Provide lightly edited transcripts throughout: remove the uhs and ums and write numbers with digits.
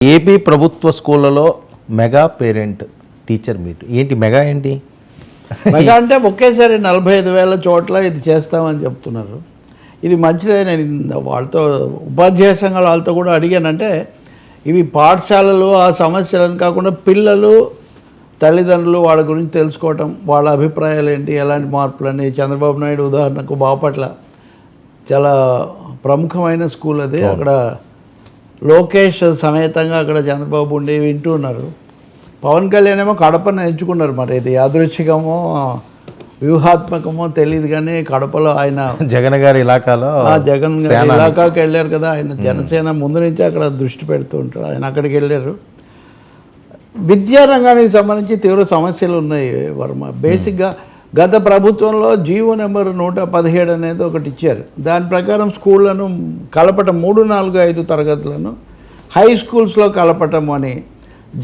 AP ప్రభుత్వ స్కూళ్ళలో mega parent teacher meet ఏంటి? మెగా ఏంటి? మెగా అంటే ఒకేసారి 45,000 చోట్ల ఇది చేస్తామని చెప్తున్నారు. ఇది మంచిదే. నేను వాళ్ళతో ఉపాధ్యాయ సంఘాల వాళ్ళతో కూడా అడిగానంటే ఇవి పాఠశాలలు ఆ సమస్యలను కాకుండా పిల్లలు తల్లిదండ్రులు వాళ్ళ గురించి తెలుసుకోవటం, వాళ్ళ అభిప్రాయాలు ఏంటి, ఎలాంటి మార్పులని. చంద్రబాబు నాయుడు ఉదాహరణకు బాపట్ల చాలా ప్రముఖమైన స్కూల్ అది. అక్కడ లోకేష్ సమేతంగా అక్కడ చంద్రబాబు ఉండి వింటూ ఉన్నారు. పవన్ కళ్యాణ్ ఏమో కడపను ఎంచుకున్నారు. మరి ఇది యాదృచ్ఛికమో వ్యూహాత్మకమో తెలియదు, కానీ కడపలో ఆయన జగన్ గారి ఇలాకాలో జగన్ గారి ఇలాకాకి వెళ్ళారు కదా. ఆయన జనసేన ముందు నుంచి అక్కడ దృష్టి పెడుతూ ఉంటారు. ఆయన అక్కడికి వెళ్ళారు. విద్యారంగానికి సంబంధించి తీవ్ర సమస్యలు ఉన్నాయి వర్మ. బేసిక్గా గత ప్రభుత్వంలో జీవో నెంబర్ 117 అనేది ఒకటి ఇచ్చారు. దాని ప్రకారం స్కూళ్ళను కలపటం 3, 4, 5 తరగతులను హై స్కూల్స్లో కలపటం అని,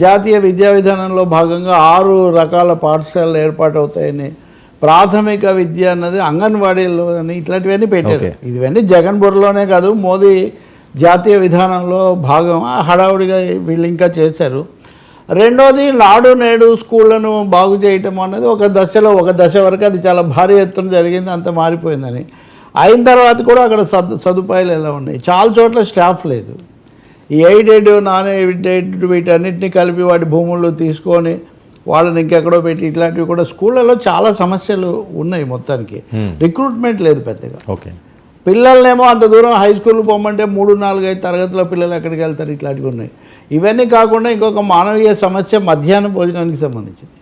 జాతీయ విద్యా విధానంలో భాగంగా 6 రకాల పాఠశాలలు ఏర్పాటు అవుతాయని, ప్రాథమిక విద్య అన్నది అంగన్వాడీలో అని ఇట్లాంటివన్నీ పెట్టారు. ఇవన్నీ జగన్ బుర్రలోనే కాదు, మోదీ జాతీయ విధానంలో భాగం. హడావుడిగా వీళ్ళు ఇంకా చేశారు. రెండోది నాడు నేడు స్కూళ్ళను బాగు చేయటం అన్నది ఒక దశ వరకు అది చాలా భారీ ఎత్తున జరిగింది, అంత మారిపోయిందని. అయిన తర్వాత కూడా అక్కడ సదుపాయాలు ఎలా ఉన్నాయి, చాలా చోట్ల స్టాఫ్ లేదు. ఈ ఎయిడెడ్ నాన్ ఎయిడెడ్ వీటన్నిటిని కలిపి వాటి భూములు తీసుకొని వాళ్ళని ఇంకెక్కడో పెట్టి ఇట్లాంటివి కూడా స్కూళ్ళలో చాలా సమస్యలు ఉన్నాయి. మొత్తానికి రిక్రూట్మెంట్ లేదు పెద్దగా. ఓకే, పిల్లల్నేమో అంత దూరం హై స్కూల్ పోమంటే 3, 4, 5 తరగతుల పిల్లలు ఎక్కడికి వెళ్తారు? ఇట్లాంటివి ఉన్నాయి. ఇవన్నీ కాకుండా ఇంకొక మానవీయ సమస్య మధ్యాహ్న భోజనానికి సంబంధించింది.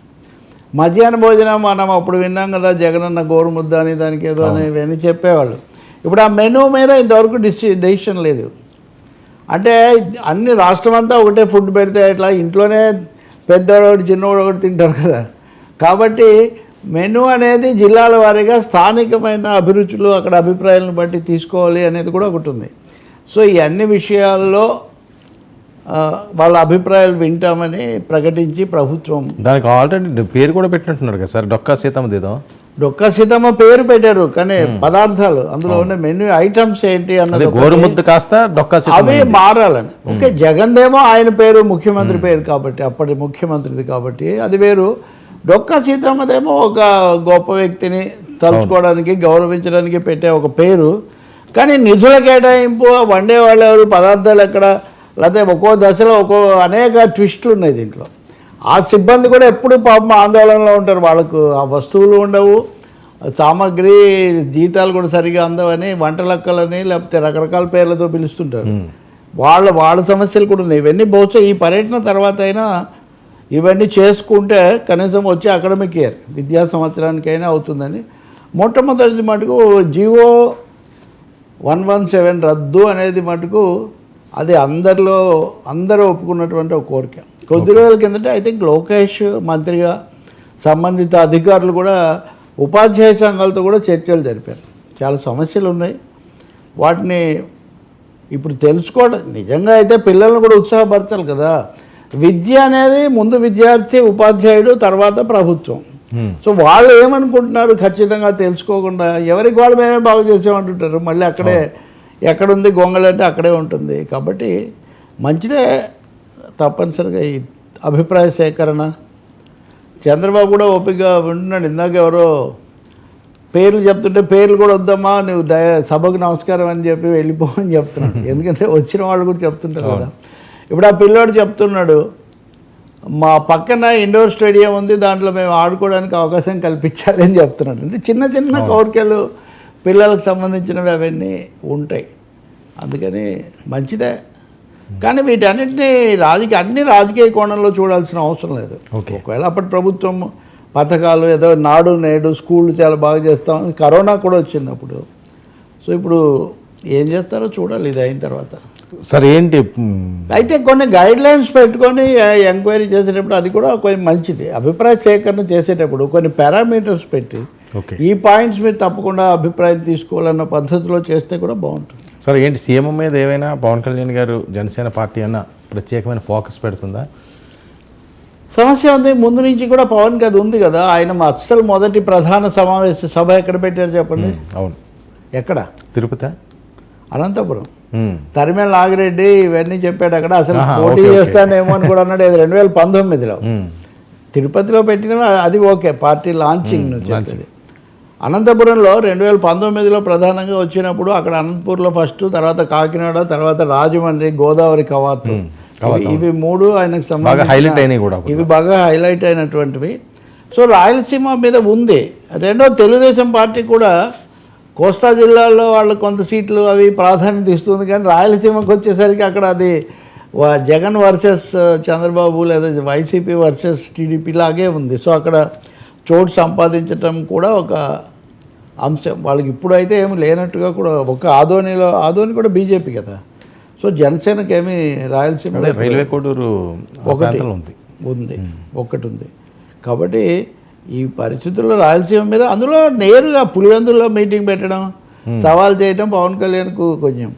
మధ్యాహ్న భోజనం మనం అప్పుడు విన్నాం కదా, జగనన్న గోరుముద్ద అని దానికి ఏదో అని ఇవన్నీ చెప్పేవాళ్ళు. ఇప్పుడు ఆ మెనూ మీద ఇంతవరకు డెసిషన్ లేదు. అంటే అన్ని రాష్ట్రం అంతా ఒకటే ఫుడ్ పెడితే ఎట్లా? ఇంట్లోనే పెద్దవాడు ఒకటి చిన్నవాడు ఒకటి తింటారు కదా. కాబట్టి మెనూ అనేది జిల్లాల వారీగా స్థానికమైన అభిరుచులు అక్కడ అభిప్రాయాలను బట్టి తీసుకోవాలి అనేది కూడా ఒకటి ఉంది. సో ఈ అన్ని విషయాల్లో వాళ్ళ అభిప్రాయాలు వింటామని ప్రకటించి ప్రభుత్వం దానికి ఆల్రెడీ పేరు కూడా పెట్టినట్టున్నారు కదా సార్, డొక్కా సీతమ్మ దిదం. డొక్కా సీతమ్మ పేరు పెట్టారు, కానీ పదార్థాలు అందులో ఉన్న మెనూ ఐటమ్స్ ఏంటి అన్నది గోరుముద్ద కాస్త డొక్కా సీతమ్మ అవి మారాలని. ఓకే, జగన్దేమో ఆయన పేరు ముఖ్యమంత్రి పేరు కాబట్టి, అప్పటి ముఖ్యమంత్రిది కాబట్టి అది వేరు. డొక్కా సీతమ్మదేమో ఒక గొప్ప వ్యక్తిని తలుచుకోవడానికి గౌరవించడానికి పెట్టే ఒక పేరు. కానీ నిధుల కేటాయింపు, వండేవాళ్ళు ఎవరు, పదార్థాలు ఎక్కడ, లేకపోతే ఒక్కో దశలో అనేక ట్విస్టులు ఉన్నాయి దీంట్లో. ఆ సిబ్బంది కూడా ఎప్పుడు పాపం ఆందోళనలో ఉంటారు. వాళ్ళకు ఆ వస్తువులు ఉండవు, సామాగ్రి, జీతాలు కూడా సరిగా అందవని వంటలక్కలని లేకపోతే రకరకాల పేర్లతో పిలుస్తుంటారు. వాళ్ళ సమస్యలు కూడా ఉన్నాయి. ఇవన్నీ బహుశా ఈ పర్యటన తర్వాత అయినా ఇవన్నీ చేసుకుంటే కనీసం వచ్చే అకాడమిక్ ఇయర్ విద్యా సంవత్సరానికైనా అవుతుందని. మొట్టమొదటిది మటుకు జీవో 117 రద్దు అనేది మటుకు అది అందరూ ఒప్పుకున్నటువంటి ఒక కోరిక. కొద్ది రోజుల కిందట ఐ థింక్ లోకేష్ మంత్రిగా సంబంధిత అధికారులు కూడా ఉపాధ్యాయ సంఘాలతో కూడా చర్చలు జరిపారు. చాలా సమస్యలు ఉన్నాయి, వాటిని ఇప్పుడు తెలుసుకోవడం. నిజంగా అయితే పిల్లల్ని కూడా ఉత్సాహపరచాలి కదా. విద్య అనేది ముందు విద్యార్థి, ఉపాధ్యాయుడు, తర్వాత ప్రభుత్వం. సో వాళ్ళు ఏమనుకుంటున్నారు ఖచ్చితంగా తెలుసుకోకుండా ఎవరికి వాళ్ళు మేమే బాగు చేసామంటుంటారు. మళ్ళీ అక్కడే ఎక్కడుంది గొంగళంటే అక్కడే ఉంటుంది. కాబట్టి మంచిదే, తప్పనిసరిగా ఈ అభిప్రాయ సేకరణ. చంద్రబాబు కూడా ఓపికగా వింటున్నాడు. ఇందాక ఎవరో పేర్లు చెప్తుంటే పేర్లు కూడా వద్దమ్మా, నువ్వు సభకు నమస్కారం అని చెప్పి వెళ్ళిపోమని చెప్తున్నాడు. ఎందుకంటే వచ్చిన వాళ్ళు కూడా చెప్తుంటారు కదా. ఇప్పుడు ఆ పిల్లోడు చెప్తున్నాడు, మా పక్కన ఇండోర్ స్టేడియం ఉంది, దాంట్లో మేము ఆడుకోవడానికి అవకాశం కల్పించాలి అని చెప్తున్నాడు. అంటే చిన్న కోరికలు పిల్లలకు సంబంధించినవి అవన్నీ ఉంటాయి. అందుకని మంచిదే. కానీ వీటన్నిటినీ అన్ని రాజకీయ కోణంలో చూడాల్సిన అవసరం లేదు. ఒకవేళ అప్పటి ప్రభుత్వం పథకాలు ఏదో నాడు నేడు స్కూళ్ళు చాలా బాగా చేస్తాం, కరోనా కూడా వచ్చింది అప్పుడు. సో ఇప్పుడు ఏం చేస్తారో చూడాలి ఇది అయిన తర్వాత. సరే ఏంటి అయితే కొన్ని గైడ్ లైన్స్ పెట్టుకొని ఎంక్వైరీ చేసేటప్పుడు అది కూడా కొంచెం మంచిది. అభిప్రాయ సేకరణ చేసేటప్పుడు కొన్ని పారామీటర్స్ పెట్టి ఈ పాయింట్స్ మీరు తప్పకుండా అభిప్రాయం తీసుకోవాలన్న పద్ధతిలో చేస్తే కూడా బాగుంటుంది. సరే ఏంటి సీఎం మీద ఏమైనా పవన్ కళ్యాణ్ గారు జనసేన పార్టీ అన్న ప్రత్యేకమైన ఫోకస్ పెడుతుందా? సమస్య ఉంది, ముందు నుంచి కూడా పవన్ అది ఉంది కదా. ఆయన అస్సలు మొదటి ప్రధాన సమావేశ సభ ఎక్కడ పెట్టారు చెప్పండి? అవును, ఎక్కడ? తిరుపతి. అనంతపురం. ఉమ్. తరిమేల నాగిరెడ్డి ఇవన్నీ చెప్పాడు అక్కడ, అసలు ఆహా, పోటీ ఓకే, ఓకే. చేస్తానేమో అని కూడా అన్నాడు. 2019లో ఉమ్. తిరుపతిలో పెట్టిన అది ఓకే, పార్టీ లాంచింగ్ నుంచి లాంచింగ్. చెప్పేది. అనంతపురంలో 2019లో ప్రధానంగా వచ్చినప్పుడు అక్కడ అనంతపూర్లో ఫస్ట్, తర్వాత కాకినాడ, తర్వాత రాజమండ్రి, గోదావరి కవాతు, కవాతు, ఇవి మూడు ఆయనకు బాగా హైలైట్ అయినాయి కూడా సంబంధించిన ఇవి బాగా హైలైట్ అయినటువంటివి. సో రాయలసీమ మీద ఉంది. రెండో తెలుగుదేశం పార్టీ కూడా కోస్తా జిల్లాల్లో వాళ్ళు కొంత సీట్లు అవి ప్రాధాన్యత ఇస్తుంది, కానీ రాయలసీమకు వచ్చేసరికి అక్కడ అది జగన్ వర్సెస్ చంద్రబాబు లేదా వైసీపీ వర్సెస్ టీడీపీ లాగే ఉంది. సో అక్కడ చోటు సంపాదించటం కూడా ఒక అంశం. వాళ్ళకి ఇప్పుడైతే ఏమి లేనట్టుగా కూడా, ఒక ఆదోని కూడా బీజేపీ కదా. సో జనసేనకి ఏమి రాయలసీమ అదే రైల్వే కోడూరు ఒకటి ప్రాంతంలో ఉంది. ఒకటి ఉంది. కాబట్టి ఈ పరిస్థితుల్లో రాయలసీమ మీద, అందులో నేరుగా పులివెందుల్లో మీటింగ్ పెట్టడం, సవాల్ చేయటం పవన్ కళ్యాణ్కు కొంచెం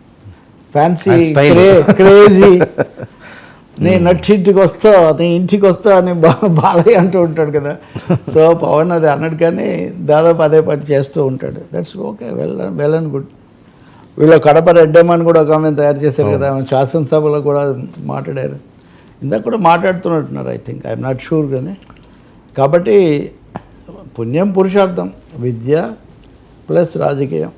ఫ్యాన్సీ, ఆ స్టైల్. క్రేజీ. నేను నట్టింటికి వస్తా, నీ ఇంటికి వస్తా అని బాలయ్య అంటూ ఉంటాడు కదా. సో పవన్ అది అన్నాడు, కానీ దాదాపు అదే పని చేస్తూ ఉంటాడు. That's okay, well and good. వీళ్ళు కడప రెడ్డమ్మని కూడా ఒక ఆమె తయారు చేశారు కదా, ఆమె శాసనసభలో కూడా మాట్లాడారు. ఇందాక కూడా మాట్లాడుతున్నట్టున్నారు, I think, I'm not sure. కానీ కాబట్టి పుణ్యం పురుషార్థం, విద్య ప్లస్ రాజకీయం.